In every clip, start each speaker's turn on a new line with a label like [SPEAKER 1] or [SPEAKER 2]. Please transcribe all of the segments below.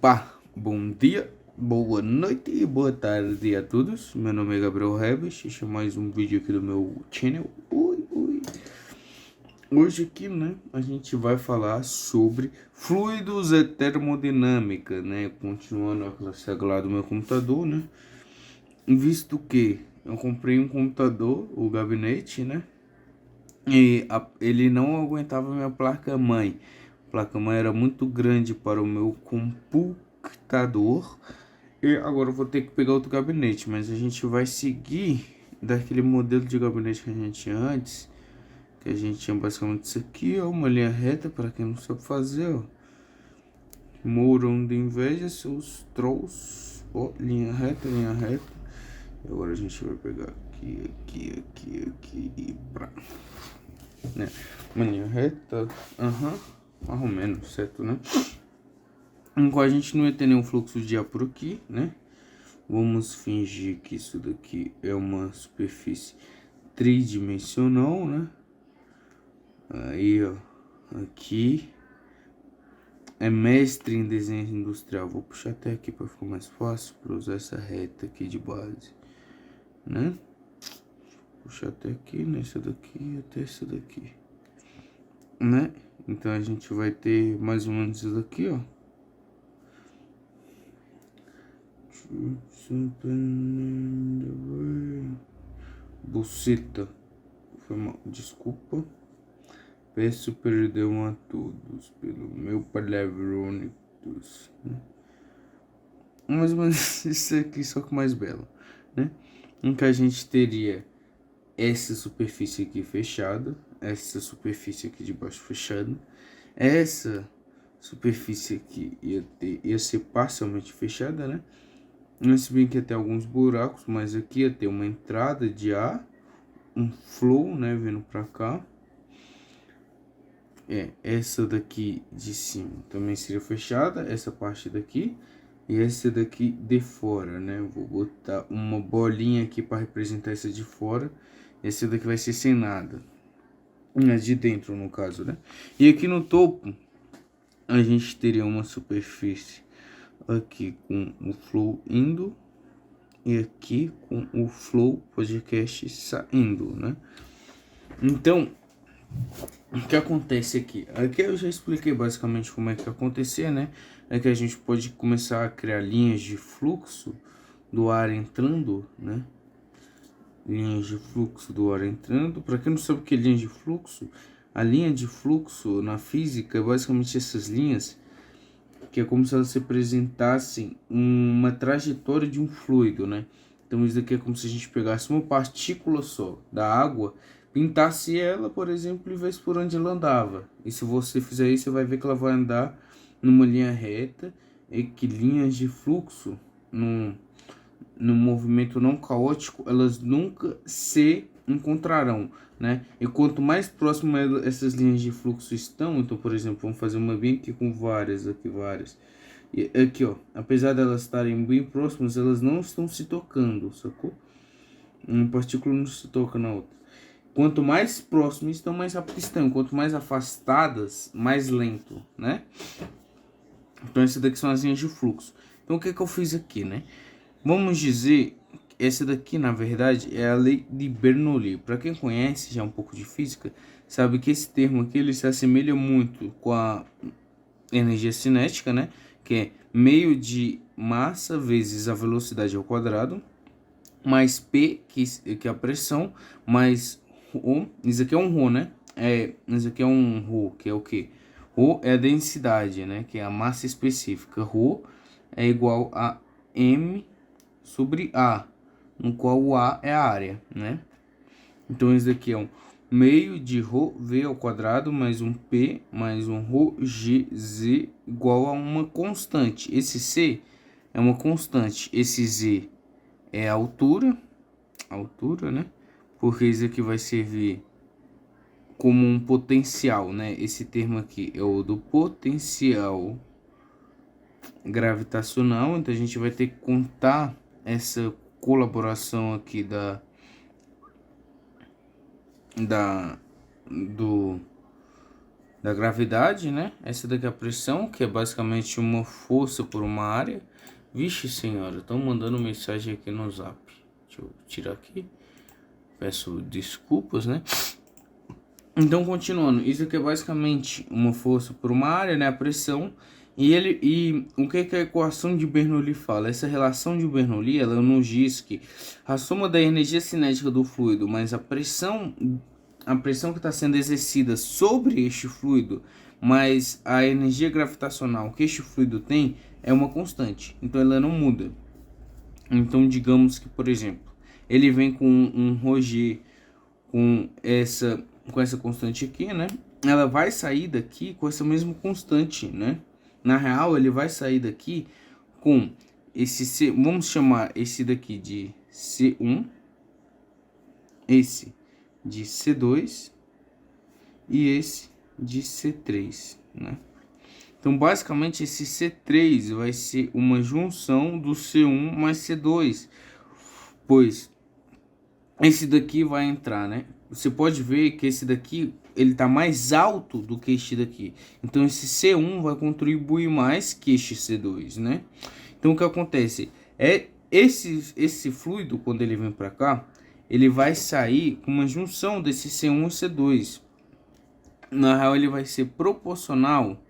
[SPEAKER 1] Opa, bom dia, boa noite e boa tarde a todos. Meu nome é Gabriel Rebes, este é mais um vídeo aqui do meu channel. Hoje aqui, né, a gente vai falar sobre fluidos e termodinâmica, né, continuando a classe lá do meu computador, né, visto que eu comprei um computador, o gabinete, né, e ele não aguentava minha placa-mãe. A placa-mãe era muito grande para o meu computador. E agora eu vou ter que pegar outro gabinete, mas a gente vai seguir daquele modelo de gabinete que a gente tinha antes. Que a gente tinha basicamente isso aqui, ó, uma linha reta, para quem não sabe fazer, ó. Mourão de inveja, seus trolls. Ó, linha reta, linha reta. E agora a gente vai pegar aqui e pra... né? Uma linha reta, mais ou menos, certo, né? Então a gente não ia ter nenhum fluxo de ar por aqui, né? Vamos fingir que isso daqui é uma superfície tridimensional, né? Aí, ó, aqui é mestre em desenho industrial. Vou puxar até aqui para ficar mais fácil para usar essa reta aqui de base, né? Puxar até aqui, nessa daqui, até essa daqui, né? Então a gente vai ter mais ou menos isso daqui, ó. Buceta. Foi mal, desculpa. Peço perdão a todos pelo meu palavronitos, né? Mais ou menos isso aqui, só que mais belo, né? Em que a gente teria essa superfície aqui fechada, essa superfície aqui de baixo fechada, essa superfície aqui ia ser parcialmente fechada, né? Se bem que ia ter alguns buracos, mas aqui ia ter uma entrada de ar, um flow, né, vindo pra cá. Essa daqui de cima também seria fechada, essa parte daqui. E essa daqui de fora, né? Vou botar uma bolinha aqui para representar essa de fora. Essa daqui vai ser sem nada. De dentro, no caso, né? E aqui no topo, a gente teria uma superfície aqui com o flow indo. E aqui com o flow podcast saindo, né? Então, o que acontece aqui? Aqui eu já expliquei basicamente como é que acontecer, né? É que a gente pode começar a criar linhas de fluxo do ar entrando, né? Linhas de fluxo do ar entrando. Para quem não sabe o que é linha de fluxo, a linha de fluxo na física é basicamente essas linhas, que é como se elas representassem uma trajetória de um fluido, né? Então isso daqui é como se a gente pegasse uma partícula só da água, pintasse ela, por exemplo, e visse por onde ela andava. E se você fizer isso, você vai ver que ela vai andar numa linha reta, e que linhas de fluxo no movimento não caótico, elas nunca se encontrarão, né? E quanto mais próximo essas linhas de fluxo estão, então, por exemplo, vamos fazer uma bem aqui com várias. E aqui, ó, apesar delas estarem bem próximas, elas não estão se tocando, sacou? Uma partícula não se toca na outra. Quanto mais próximas estão, mais rápido estão. Quanto mais afastadas, mais lento, né? Então, essas daqui são as linhas de fluxo. Então, o que eu fiz aqui, né? Vamos dizer, essa daqui, na verdade, é a lei de Bernoulli. Para quem conhece já um pouco de física, sabe que esse termo aqui, ele se assemelha muito com a energia cinética, né? Que é meio de massa vezes a velocidade ao quadrado, mais P, que é a pressão, mais Rho. Isso aqui é um Rho, né? Isso aqui é um Rho, que é o quê? Rho é a densidade, né? Que é a massa específica. Rho é igual a M sobre A, no qual o A é a área, né? Então isso daqui é um meio de ρ v ao quadrado mais um P mais um ρ g z igual a uma constante. Esse C é uma constante, esse Z é a altura, né? Porque isso aqui vai servir como um potencial, né? Esse termo aqui é o do potencial gravitacional, então a gente vai ter que contar essa colaboração aqui da do da gravidade, né? Essa daqui é a pressão, que é basicamente uma força por uma área. Vixe senhora, estão mandando mensagem aqui no zap. Deixa eu tirar aqui. Peço desculpas, né? Então, continuando, isso aqui é basicamente uma força por uma área, né? A pressão. E o que a equação de Bernoulli fala? Essa relação de Bernoulli, ela nos diz que a soma da energia cinética do fluido mais a pressão que está sendo exercida sobre este fluido, mais a energia gravitacional que este fluido tem, é uma constante. Então, ela não muda. Então, digamos que, por exemplo, ele vem com um Roger com essa constante aqui, né? Ela vai sair daqui com essa mesma constante, né? Na real, ele vai sair daqui com esse C, vamos chamar esse daqui de C1, esse de C2 e esse de C3, né? Então, basicamente, esse C3 vai ser uma junção do C1 mais C2, pois esse daqui vai entrar, né? Você pode ver que esse daqui, ele tá mais alto do que este daqui. Então, esse C1 vai contribuir mais que este C2, né? Então, o que acontece? Esse fluido, quando ele vem para cá, ele vai sair com uma junção desse C1 e C2. Na real, ele vai ser proporcional.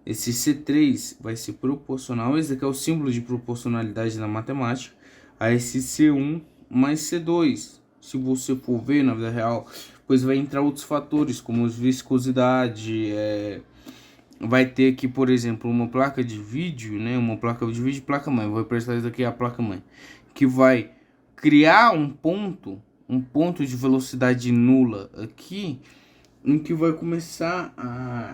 [SPEAKER 1] Esse C3 vai ser proporcional. Esse aqui é o símbolo de proporcionalidade na matemática. A esse C1 mais C2. Se você for ver na vida real, pois vai entrar outros fatores, como viscosidade, vai ter aqui, por exemplo, uma placa de vídeo, né? Uma placa de vídeo, placa-mãe. Vou prestar isso aqui a placa-mãe, que vai criar um ponto de velocidade nula aqui, em que vai começar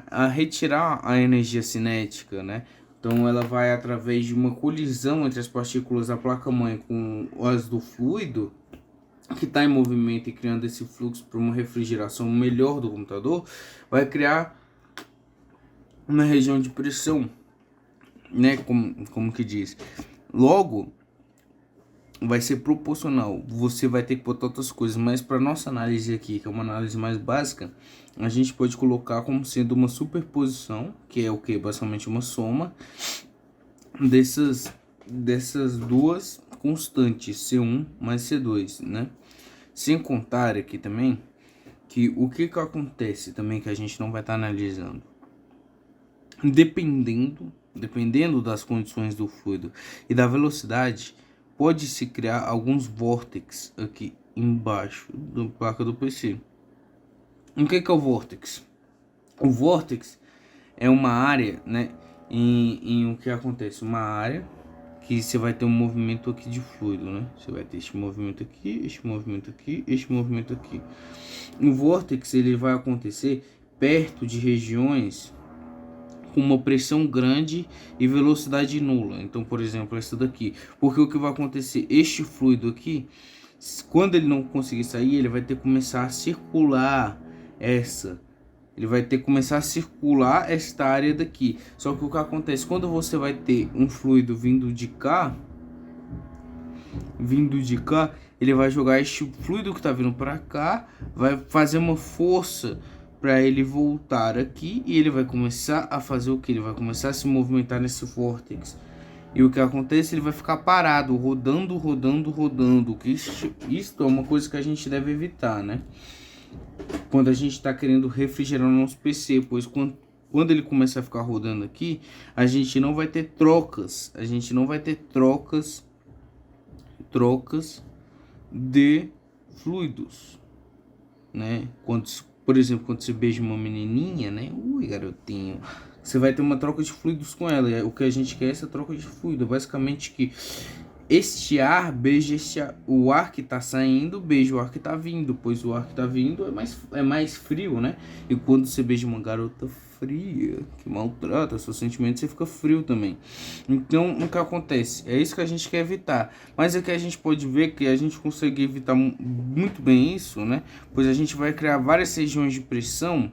[SPEAKER 1] a retirar a energia cinética, né? Então ela vai, através de uma colisão entre as partículas da placa-mãe com as do fluido, que está em movimento e criando esse fluxo para uma refrigeração melhor do computador, vai criar uma região de pressão, né? Como que diz? Logo, vai ser proporcional. Você vai ter que botar outras coisas, mas para nossa análise aqui, que é uma análise mais básica, a gente pode colocar como sendo uma superposição, que é o que? Basicamente uma soma dessas duas constantes, C1 mais C2, né? Sem contar aqui também que o que acontece também, que a gente não vai estar analisando, dependendo das condições do fluido e da velocidade, pode-se criar alguns vórtices aqui embaixo da placa do PC. O que é o vórtice? O vórtice é uma área, né, em o que acontece? Uma área que você vai ter um movimento aqui de fluido, né? Você vai ter este movimento aqui, este movimento aqui, este movimento aqui. O vórtice, ele vai acontecer perto de regiões com uma pressão grande e velocidade nula. Então, por exemplo, essa daqui. Porque o que vai acontecer? Este fluido aqui, quando ele não conseguir sair, ele vai ter que começar a circular ele vai ter que começar a circular esta área daqui. Só que o que acontece? Quando você vai ter um fluido vindo de cá, ele vai jogar este fluido que está vindo para cá, vai fazer uma força para ele voltar aqui, e ele vai começar a fazer o que? Ele vai começar a se movimentar nesse vórtice. E o que acontece? Ele vai ficar parado, rodando. Que isso é uma coisa que a gente deve evitar, né? Quando a gente está querendo refrigerar o nosso PC, pois quando ele começar a ficar rodando aqui, a gente não vai ter trocas. A gente não vai ter trocas de fluidos, né? Por exemplo, quando você beija uma menininha, né? Ui, garotinho. Você vai ter uma troca de fluidos com ela. O que a gente quer é essa troca de fluido. Basicamente que este ar beija o ar que está saindo, beija o ar que está vindo. Pois o ar que está vindo é mais frio, né? E quando você beija uma garota fria, que maltrata seus sentimentos, você fica frio também. Então, o que acontece? É isso que a gente quer evitar. Mas é que a gente pode ver que a gente consegue evitar muito bem isso, né? Pois a gente vai criar várias regiões de pressão,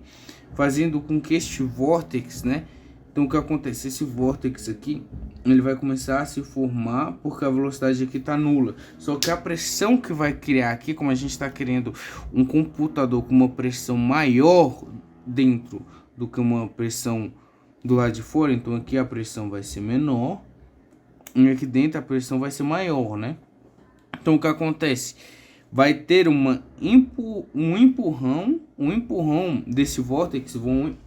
[SPEAKER 1] fazendo com que este vórtice, né? Então, o que acontece? Esse vórtice aqui, ele vai começar a se formar porque a velocidade aqui está nula. Só que a pressão que vai criar aqui, como a gente está querendo um computador com uma pressão maior dentro do que uma pressão do lado de fora. Então aqui a pressão vai ser menor e aqui dentro a pressão vai ser maior, né? Então o que acontece? Vai ter um empurrão desse vórtex,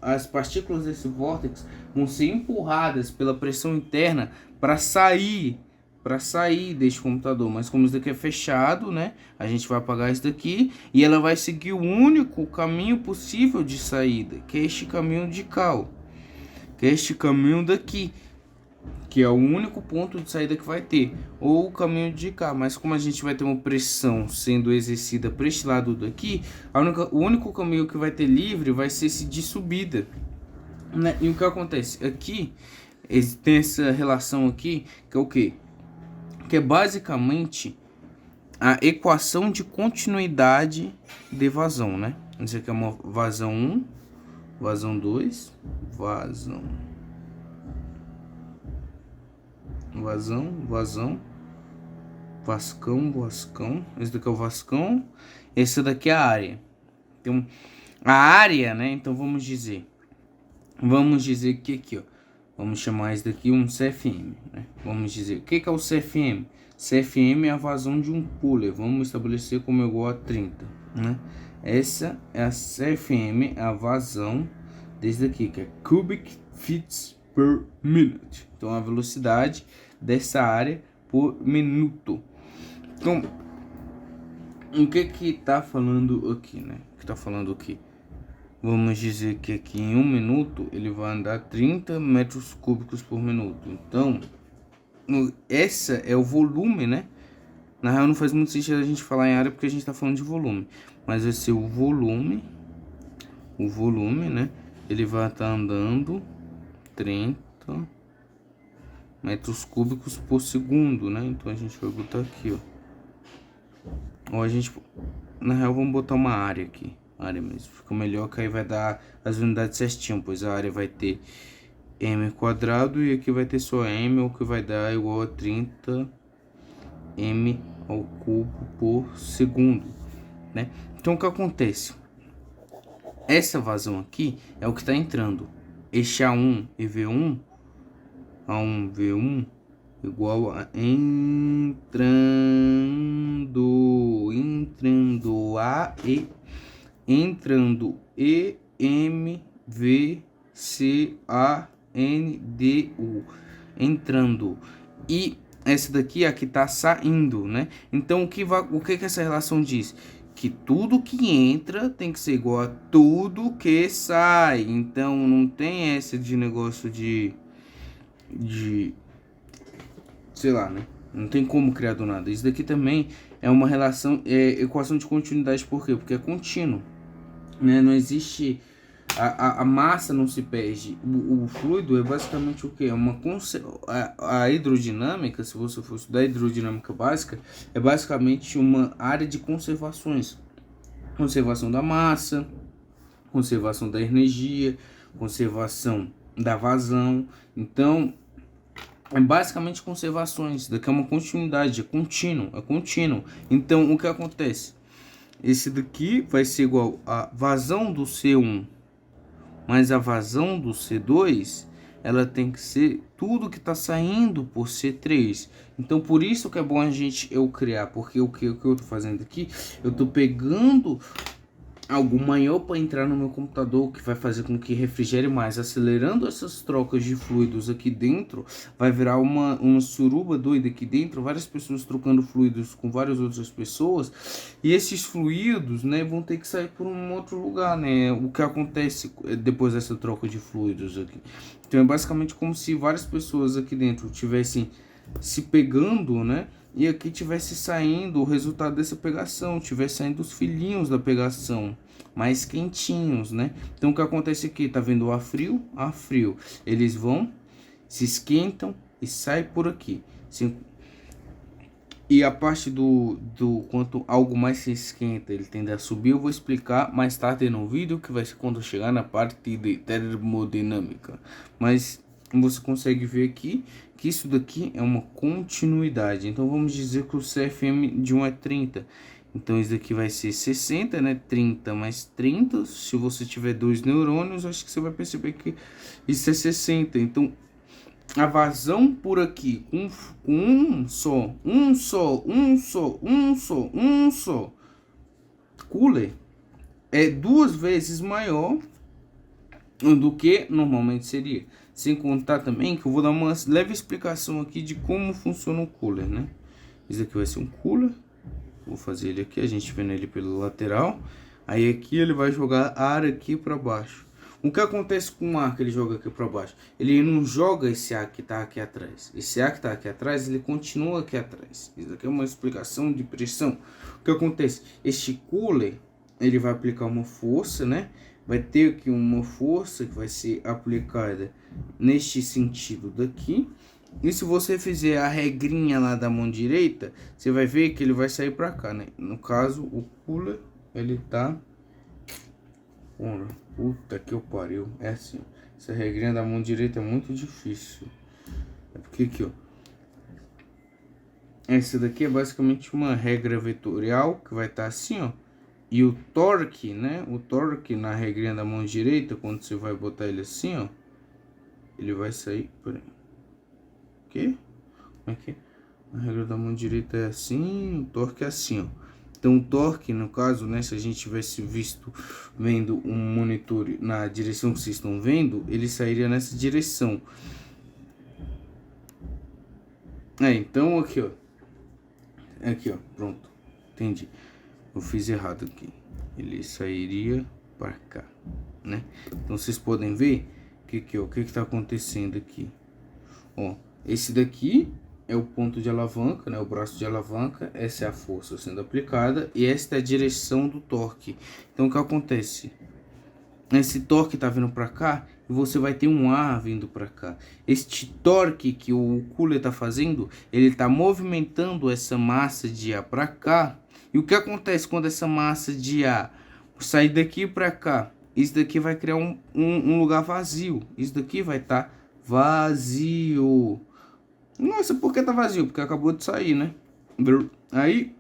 [SPEAKER 1] as partículas desse vórtex vão ser empurradas pela pressão interna para sair deste computador. Mas como isso daqui é fechado, né, a gente vai apagar isso daqui e ela vai seguir o único caminho possível de saída, que é este caminho de cal, que é este caminho daqui, que é o único ponto de saída que vai ter, ou o caminho de cá. Mas como a gente vai ter uma pressão sendo exercida para este lado daqui, o único caminho que vai ter livre vai ser esse de subida, né? E o que acontece? Aqui tem essa relação aqui, que é o quê? Que é basicamente a equação de continuidade de vazão, né? Isso aqui é uma vazão 1, vazão 2, vazão, vascão, esse daqui é o vascão, esse daqui é a área. Então, a área, né? Então vamos dizer que aqui, ó, vamos chamar isso daqui um CFM, né? Vamos dizer, o que é o CFM? CFM é a vazão de um puller, vamos estabelecer como igual a 30, né? Essa é a CFM, a vazão desse daqui, que é Cubic Feet per Minute. Então, a velocidade dessa área por minuto. Então, o que tá falando aqui, né? O que tá falando aqui? Vamos dizer que aqui em 1 minuto ele vai andar 30 metros cúbicos por minuto. Então, essa é o volume, né? Na real não faz muito sentido a gente falar em área porque a gente tá falando de volume. Mas vai ser o volume, né? Ele vai estar andando 30 metros cúbicos por segundo, né? Então a gente vai botar aqui, ó. Ou a gente, na real, vamos botar uma área aqui. Área mesmo, fica melhor que aí vai dar as unidades certinho, pois a área vai ter m quadrado e aqui vai ter só m, o que vai dar igual a 30 m ao cubo por segundo, né? Então o que acontece? Essa vazão aqui é o que está entrando. Este A1 e V1, A1, V1 igual a entrando M, V, C, A, N, D, U. Entrando. E essa daqui é a que tá saindo, né? Então, o que essa relação diz? Que tudo que entra tem que ser igual a tudo que sai. Então, não tem essa de negócio de sei lá, né? Não tem como criar do nada. Isso daqui também é uma relação, equação de continuidade. Por quê? Porque é contínuo, né? Não existe, a massa não se perde. O fluido é basicamente o que? É a hidrodinâmica, se você for estudar a hidrodinâmica básica, é basicamente uma área de conservações. Conservação da massa, conservação da energia, conservação da vazão. Então, é basicamente conservações. Daqui é uma continuidade, é contínuo. Então, o que acontece? Esse daqui vai ser igual a vazão do C1, mas a vazão do C2, ela tem que ser tudo que está saindo por C3. Então, por isso que é bom eu criar, porque o que eu tô fazendo aqui, eu tô pegando algo maior para entrar no meu computador, que vai fazer com que refrigere mais, acelerando essas trocas de fluidos aqui dentro. Vai virar uma suruba doida aqui dentro, várias pessoas trocando fluidos com várias outras pessoas, e esses fluidos, né, vão ter que sair por um outro lugar, né? O que acontece depois dessa troca de fluidos aqui? Então é basicamente como se várias pessoas aqui dentro tivessem se pegando, né? E aqui tivesse saindo o resultado dessa pegação, tivesse saindo os filhinhos da pegação, mais quentinhos, né? Então o que acontece aqui? Tá vendo o ar frio? Ar frio. Eles vão, se esquentam e saem por aqui. E a parte do quanto algo mais se esquenta, ele tende a subir, eu vou explicar mais tarde no vídeo, que vai ser quando eu chegar na parte de termodinâmica. Mas você consegue ver aqui que isso daqui é uma continuidade. Então vamos dizer que o CFM de 1 é 30. Então isso daqui vai ser 60, né? 30 mais 30. Se você tiver 2 neurônios, acho que você vai perceber que isso é 60. Então a vazão por aqui, com um só cooler é 2 vezes maior do que normalmente seria. Sem contar também que eu vou dar uma leve explicação aqui de como funciona o cooler, né? Isso aqui vai ser um cooler. Vou fazer ele aqui, a gente vendo ele pelo lateral. Aí aqui ele vai jogar ar aqui para baixo. O que acontece com o ar que ele joga aqui para baixo? Ele não joga esse ar que tá aqui atrás. Esse ar que tá aqui atrás, ele continua aqui atrás. Isso aqui é uma explicação de pressão. O que acontece? Este cooler, ele vai aplicar uma força, né? Vai ter aqui uma força que vai ser aplicada neste sentido daqui. E se você fizer a regrinha lá da mão direita, você vai ver que ele vai sair para cá, né? No caso, o cooler, ele tá... Puta que eu pariu. É assim, essa regrinha da mão direita é muito difícil. É porque aqui, ó. Essa daqui é basicamente uma regra vetorial que vai estar assim, ó. E o torque, né? O torque na regrinha da mão direita, quando você vai botar ele assim, ó, ele vai sair por aí. Ok? Como é que é? A regra da mão direita é assim, o torque é assim, ó. Então o torque, no caso, né, se a gente tivesse vendo um monitor na direção que vocês estão vendo, ele sairia nessa direção. Então aqui, ó. Aqui, ó, pronto. Entendi. Eu fiz errado aqui. Ele sairia para cá, né? Então vocês podem ver o que tá acontecendo aqui. Ó, esse daqui é o ponto de alavanca, né? O braço de alavanca. Essa é a força sendo aplicada e esta é a direção do torque. Então o que acontece? Esse torque tá vindo para cá e você vai ter um ar vindo para cá. Este torque que o cooler tá fazendo, ele tá movimentando essa massa de ar para cá. E o que acontece quando essa massa de ar sair daqui para cá? Isso daqui vai criar um lugar vazio. Isso daqui vai estar vazio. Nossa, por que tá vazio? Porque acabou de sair, né? Aí,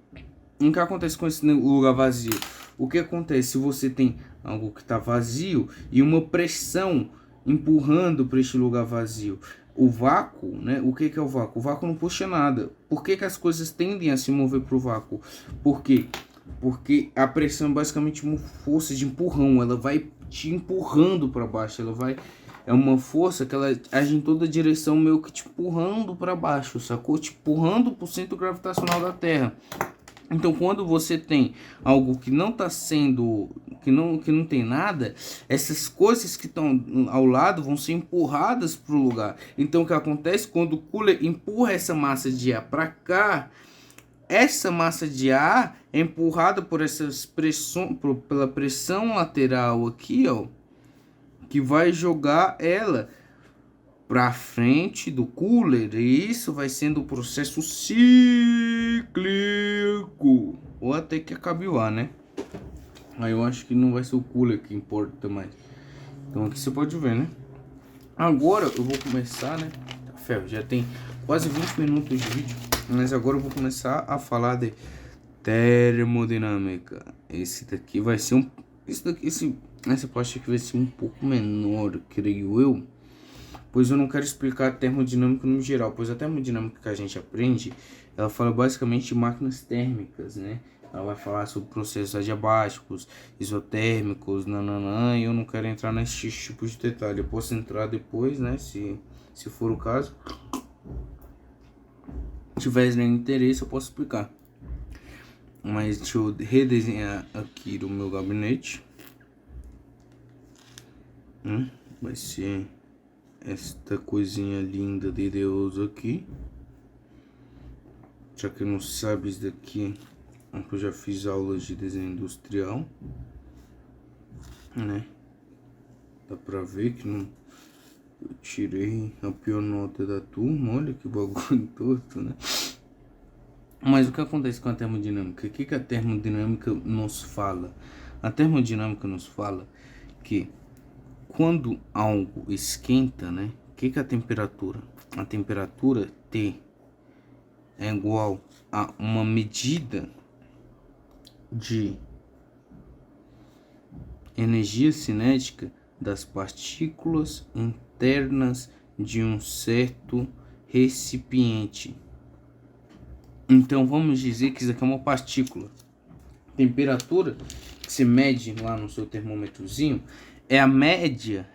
[SPEAKER 1] o que acontece com esse lugar vazio? O que acontece se você tem algo que está vazio e uma pressão empurrando para este lugar vazio? O vácuo, né? O que é o vácuo? O vácuo não puxa nada. Por que as coisas tendem a se mover para o vácuo? Por quê? Porque a pressão é basicamente uma força de empurrão. Ela vai te empurrando para baixo. Ela vai... É uma força que ela age em toda direção, meio que te empurrando para baixo, sacou? Te empurrando para o centro gravitacional da Terra. Então, quando você tem algo que não está sendo, que não tem nada, essas coisas que estão ao lado vão ser empurradas para o lugar. Então, o que acontece quando o cooler empurra essa massa de ar para cá? Essa massa de ar é empurrada por pela pressão lateral aqui, ó, que vai jogar ela para frente do cooler, e isso vai sendo o processo cíclico, ou até que acabe o ar, né? Aí eu acho que não vai ser o cooler que importa mais. Então aqui você pode ver, né? Agora eu vou começar, né? Ferro, já tem quase 20 minutos de vídeo, mas agora eu vou começar a falar de termodinâmica. Esse daqui vai ser essa parte aqui vai ser um pouco menor, creio eu, pois eu não quero explicar a termodinâmica no geral, pois a termodinâmica que a gente aprende, ela fala basicamente de máquinas térmicas, né? Ela vai falar sobre processos adiabáticos, isotérmicos, nananã, e eu não quero entrar nesse tipo de detalhe. Eu posso entrar depois, né, se for o caso. Se tiver nenhum interesse, eu posso explicar. Mas deixa eu redesenhar aqui o meu gabinete. Vai ser esta coisinha linda de Deus aqui. Já que não sabe, isso daqui é que eu já fiz aulas de desenho industrial, né? Dá pra ver que não, eu tirei a pior nota da turma. Olha que bagulho torto, né? Mas o que acontece com a termodinâmica? O que a termodinâmica nos fala? A termodinâmica nos fala que quando algo esquenta, né? O que é a temperatura? A temperatura T é igual a uma medida de energia cinética das partículas internas de um certo recipiente. Então vamos dizer que isso aqui é uma partícula. Temperatura que se mede lá no seu termômetrozinho é a média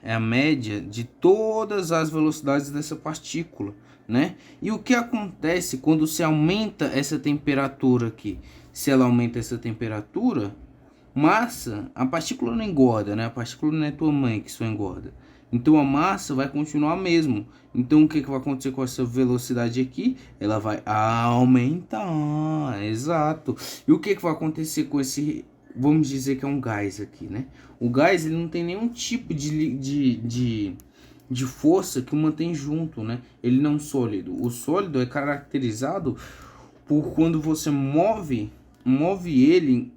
[SPEAKER 1] de todas as velocidades dessa partícula, né? E o que acontece quando se aumenta essa temperatura aqui? Se ela aumenta essa temperatura, massa, a partícula não engorda, né? A partícula não é tua mãe que só engorda. Então a massa vai continuar mesmo. Então o que vai acontecer com essa velocidade aqui? Ela vai aumentar, exato. E o que vai acontecer com esse, vamos dizer que é um gás aqui, né? O gás ele não tem nenhum tipo de força que o mantém junto, né? Ele não é um sólido. O sólido é caracterizado por quando você move ele,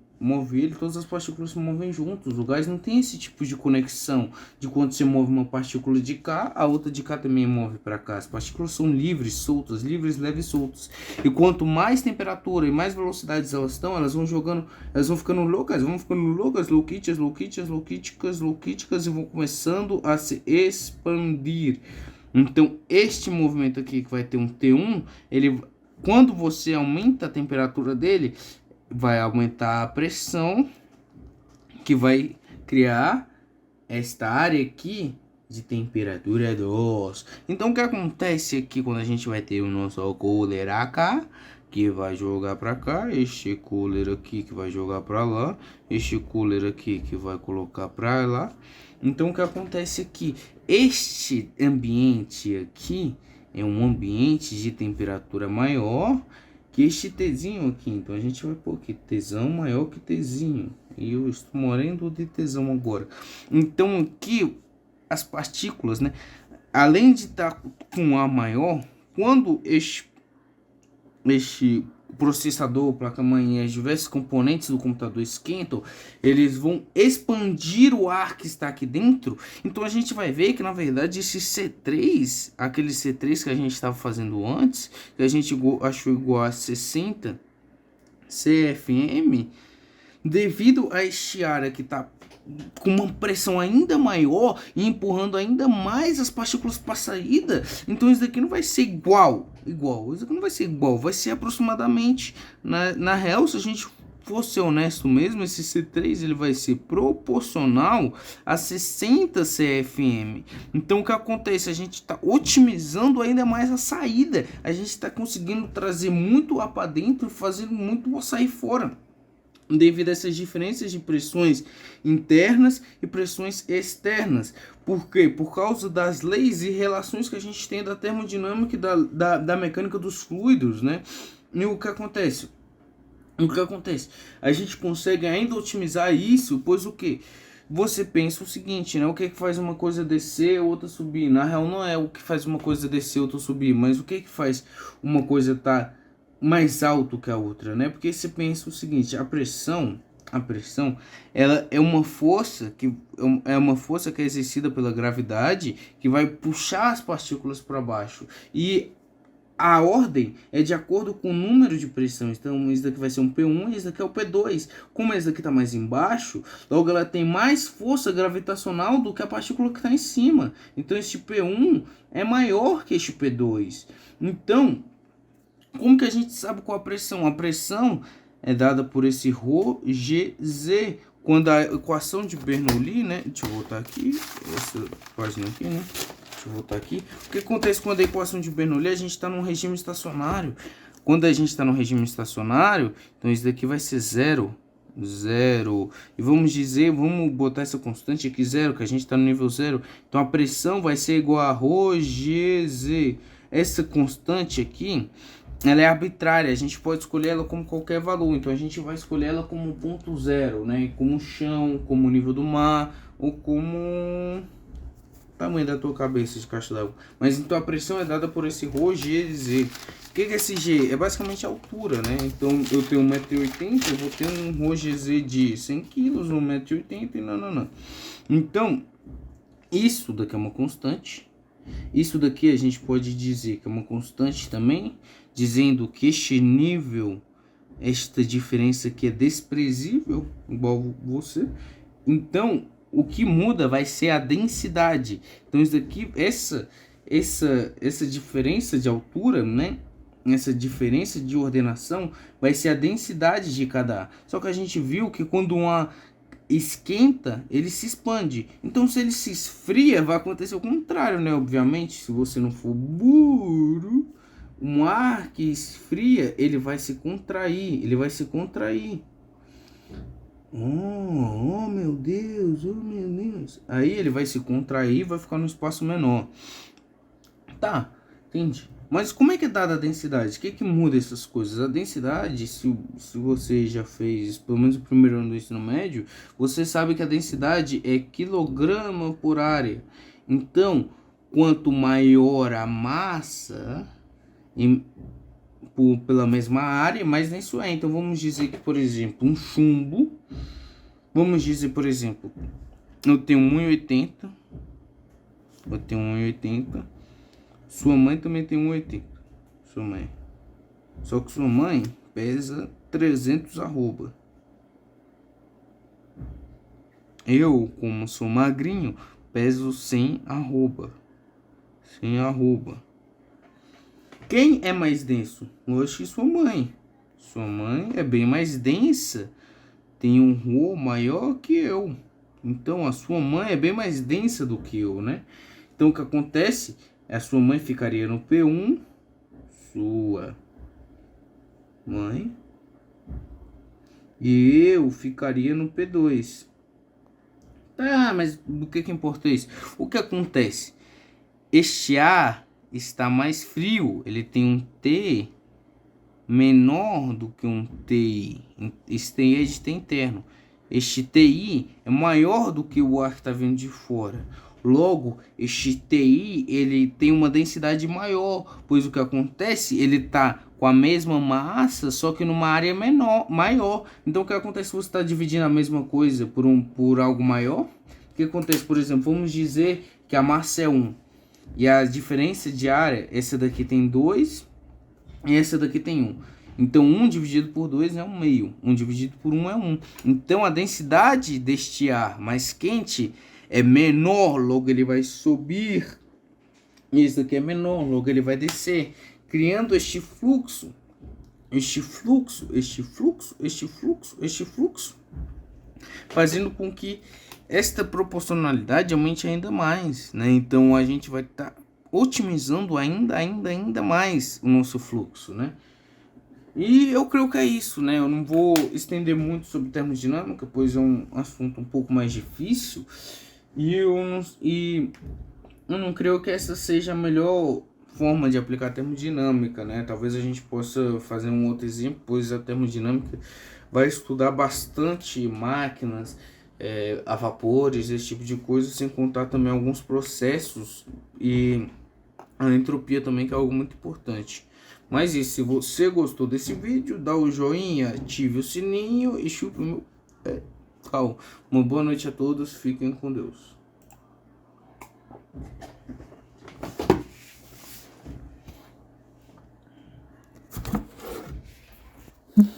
[SPEAKER 1] todas as partículas se movem juntos. O gás não tem esse tipo de conexão de quando você move uma partícula de cá, a outra de cá também move para cá. As partículas são livres, soltas, livres, leves, soltas. E quanto mais temperatura e mais velocidades elas estão, elas vão jogando, elas vão ficando loucas, louquíticas, e vão começando a se expandir. Então, este movimento aqui que vai ter um T1, ele, quando você aumenta a temperatura dele, vai aumentar a pressão, que vai criar esta área aqui de temperatura 2. Então o que acontece aqui quando a gente vai ter o nosso cooler AK, que vai jogar para cá, este cooler aqui que vai jogar para lá, este cooler aqui que vai colocar para lá. Então o que acontece aqui? Este ambiente aqui é um ambiente de temperatura maior que este Tzinho aqui. Então a gente vai pôr aqui Tzão maior que Tzinho. E eu estou morrendo de tesão agora. Então aqui as partículas, né? Além de estar com A maior, quando este processador, placa-mãe e as diversos componentes do computador esquentam, eles vão expandir o ar que está aqui dentro. Então a gente vai ver que na verdade esse C3, aquele C3 que a gente estava fazendo antes, que a gente achou igual a 60 CFM, devido a este ar que está com uma pressão ainda maior e empurrando ainda mais as partículas para a saída, então isso daqui não vai ser igual, isso aqui não vai ser igual, vai ser aproximadamente, na real, se a gente for ser honesto mesmo, esse C3 ele vai ser proporcional a 60 CFM. Então o que acontece? A gente está otimizando ainda mais a saída, a gente está conseguindo trazer muito ar para dentro e fazendo muito ar sair fora, devido a essas diferenças de pressões internas e pressões externas. Por quê? Por causa das leis e relações que a gente tem da termodinâmica e da mecânica dos fluidos, né? E o que acontece? A gente consegue ainda otimizar isso, pois o que? Você pensa o seguinte, né? O que é que faz uma coisa descer, outra subir? Na real, não é o que faz uma coisa descer, outra subir, mas o que é que faz uma coisa estar mais alto que a outra, né? Porque você pensa o seguinte, a pressão, ela é uma força que é exercida pela gravidade, que vai puxar as partículas para baixo, e a ordem é de acordo com o número de pressão. Então isso daqui vai ser um P1 e isso daqui é o P2. Como esse daqui está mais embaixo, logo ela tem mais força gravitacional do que a partícula que está em cima. Então este P1 é maior que este P2. Então como que a gente sabe qual a pressão? A pressão é dada por esse ρGz. Quando a equação de Bernoulli, né? Deixa eu voltar aqui. Essa página aqui, né? Deixa eu voltar aqui. O que acontece quando a equação de Bernoulli? A gente está num regime estacionário. Quando a gente está no regime estacionário, então isso daqui vai ser zero. E vamos botar essa constante aqui, zero, que a gente está no nível zero. Então a pressão vai ser igual a ρGz. Essa constante aqui, ela é arbitrária, a gente pode escolher ela como qualquer valor, então a gente vai escolher ela como ponto zero, né? Como chão, como nível do mar, ou como tamanho da tua cabeça de caixa d'água. Mas então a pressão é dada por esse ρGz. O que é esse G? É basicamente a altura, né? Então eu tenho 1,80 m, eu vou ter um ρGz de 100 kg, 1,80 m e não. Então, isso daqui é uma constante. Isso daqui a gente pode dizer que é uma constante também, dizendo que este nível esta diferença aqui é desprezível, igual você. Então, o que muda vai ser a densidade. Então, isso daqui, essa diferença de altura, né? Essa diferença de ordenação vai ser a densidade de cada A. Só que a gente viu que quando uma esquenta, ele se expande. Então, se ele se esfria, vai acontecer o contrário, né? Obviamente, se você não for burro, um ar que esfria, ele vai se contrair. Ele vai se contrair. Oh meu Deus, oh meu Deus. Aí ele vai se contrair e vai ficar num espaço menor. Tá, entendi. Mas como é que é dada a densidade? O que muda essas coisas? A densidade, se você já fez pelo menos o primeiro ano do ensino médio, você sabe que a densidade é quilograma por área. Então, quanto maior a massa pela mesma área, mais denso é. Então, vamos dizer que, por exemplo, um chumbo, vamos dizer, por exemplo, eu tenho 1,80, eu tenho 1,80, sua mãe também tem 1,80, sua mãe. Só que sua mãe pesa 300 arroba. Eu, como sou magrinho, peso 100 arroba. 100 arroba. Quem é mais denso? Eu acho que sua mãe. Sua mãe é bem mais densa. Tem um rho maior que eu. Então, a sua mãe é bem mais densa do que eu, né? Então, o que acontece? A sua mãe ficaria no P1. Sua mãe. E eu ficaria no P2. Ah, mas do que importa isso? O que acontece? Este ar está mais frio. Ele tem um T menor do que um TI. Esse TI é de T interno. Este TI é maior do que o ar que está vindo de fora. Logo, este TI ele tem uma densidade maior, pois o que acontece, ele está com a mesma massa, só que numa área maior. Então, o que acontece se você está dividindo a mesma coisa por algo maior? O que acontece, por exemplo, vamos dizer que a massa é 1 e a diferença de área, essa daqui tem 2 e essa daqui tem 1. Então, 1 dividido por 2 é 1/2. 1 dividido por 1 é 1. Então, a densidade deste ar mais quente é menor, logo ele vai subir. Isso aqui é menor, logo ele vai descer, criando este fluxo, fazendo com que esta proporcionalidade aumente ainda mais, né? Então a gente vai estar otimizando ainda mais o nosso fluxo, né? E eu creio que é isso, né? Eu não vou estender muito sobre termodinâmica, pois é um assunto um pouco mais difícil. E eu não creio que essa seja a melhor forma de aplicar a termodinâmica, né? Talvez a gente possa fazer um outro exemplo, pois a termodinâmica vai estudar bastante máquinas, a vapores, esse tipo de coisa, sem contar também alguns processos e a entropia também, que é algo muito importante. Mas e se você gostou desse vídeo, dá o joinha, ative o sininho e chupa o meu pau. Uma boa noite a todos, fiquem com Deus.